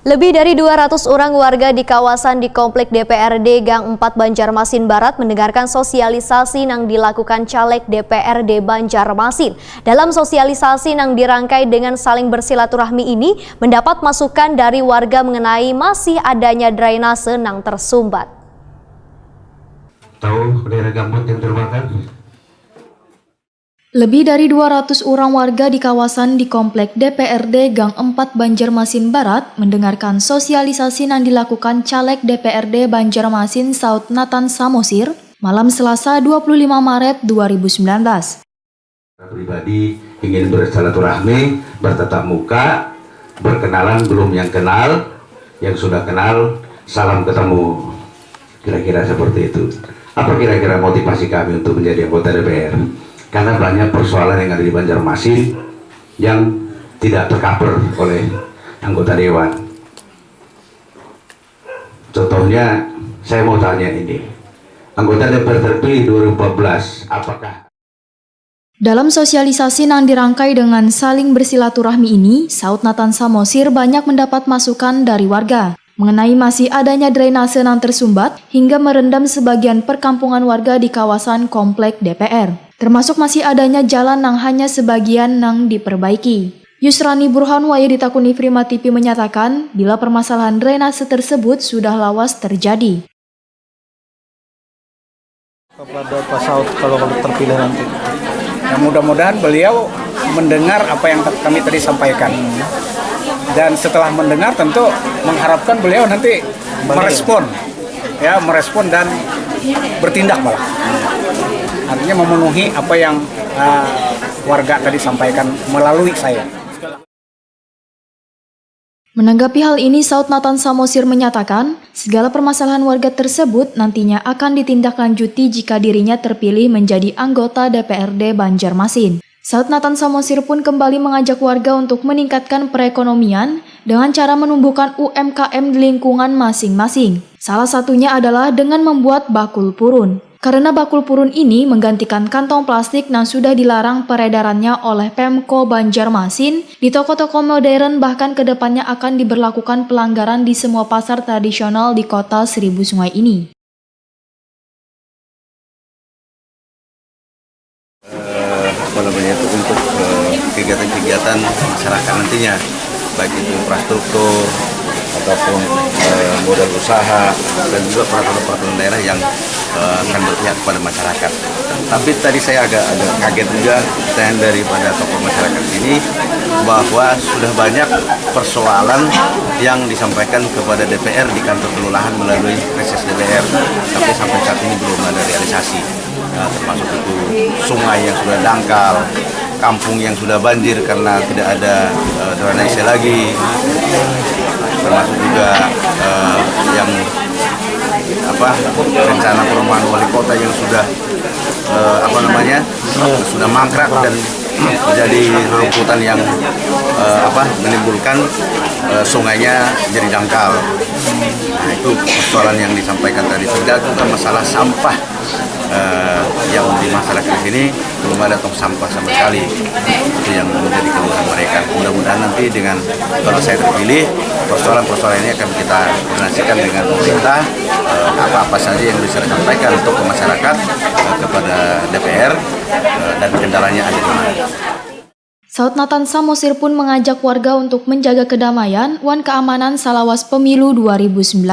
Lebih dari 200 orang warga di kawasan di Komplek DPRD Gang 4 Banjarmasin Barat mendengarkan sosialisasi yang dilakukan caleg DPRD Banjarmasin. Dalam sosialisasi yang dirangkai dengan saling bersilaturahmi ini, mendapat masukan dari warga mengenai masih adanya drainase yang tersumbat. Tahu daerah gambut yang terbakar? Lebih dari 200 orang warga di kawasan di Komplek DPRD Gang 4 Banjarmasin Barat mendengarkan sosialisasi yang dilakukan caleg DPRD Banjarmasin Saud Nathan Samosir malam Selasa 25 Maret 2019. Pribadi ingin bersilaturahmi, bertatap muka, berkenalan belum yang kenal, yang sudah kenal, salam ketemu. Kira-kira seperti itu. Apa kira-kira motivasi kami untuk menjadi anggota DPR? Karena banyak persoalan yang ada di Banjarmasin yang tidak tercover oleh anggota dewan. Contohnya, saya mau tanya ini, anggota DPR terpilih 2014, apakah? Dalam sosialisasi yang dirangkai dengan saling bersilaturahmi ini, Saud Nathan Samosir banyak mendapat masukan dari warga mengenai masih adanya drainase yang tersumbat hingga merendam sebagian perkampungan warga di kawasan Komplek DPR. Termasuk masih adanya jalan yang hanya sebagian yang diperbaiki. Yusrani Burhan Waya ditakuni Prima TV menyatakan bila permasalahan drainase tersebut sudah lawas terjadi. Kepada Pak Saud kalau terpilih nanti. Ya, mudah-mudahan beliau mendengar apa yang kami tadi sampaikan. Dan setelah mendengar tentu mengharapkan beliau nanti merespon dan bertindak malah. Artinya memenuhi apa yang warga tadi sampaikan melalui saya. Menanggapi hal ini, Saud Nathan Samosir menyatakan segala permasalahan warga tersebut nantinya akan ditindaklanjuti jika dirinya terpilih menjadi anggota DPRD Banjarmasin. Saud Nathan Samosir pun kembali mengajak warga untuk meningkatkan perekonomian dengan cara menumbuhkan UMKM di lingkungan masing-masing. Salah satunya adalah dengan membuat bakul purun. Karena bakul purun ini menggantikan kantong plastik yang sudah dilarang peredarannya oleh Pemko Banjarmasin, di toko-toko modern bahkan kedepannya akan diberlakukan pelanggaran di semua pasar tradisional di kota Seribu Sungai ini. Untuk kegiatan-kegiatan masyarakat nantinya, baik itu infrastruktur ataupun modal usaha dan juga peraturan-peraturan daerah yang akan berpihak kepada masyarakat. Tapi tadi saya agak kaget juga dan daripada tokoh masyarakat ini bahwa sudah banyak persoalan yang disampaikan kepada DPR di kantor kelurahan melalui reses DPR, tapi sampai saat ini belum ada realisasi. Termasuk itu sungai yang sudah dangkal, kampung yang sudah banjir karena tidak ada drainase lagi, termasuk juga yang rencana perumahan wali kota yang sudah sudah mangkrak dan menjadi rerumputan yang menimbulkan sungainya jadi dangkal. Nah, itu persoalan yang disampaikan tadi. Juga masalah sampah yang di masyarakat di sini belum ada tong sampah sama sekali. Itu yang menjadi keluhan mereka. Mudah-mudahan nanti dengan kalau saya terpilih, persoalan-persoalan ini akan kita koordinasikan dengan pemerintah, apa-apa saja yang bisa disampaikan untuk masyarakat kepada DPR dan kendalanya ada di mana. Saud Nathan Samosir pun mengajak warga untuk menjaga kedamaian wan keamanan salawas pemilu 2019.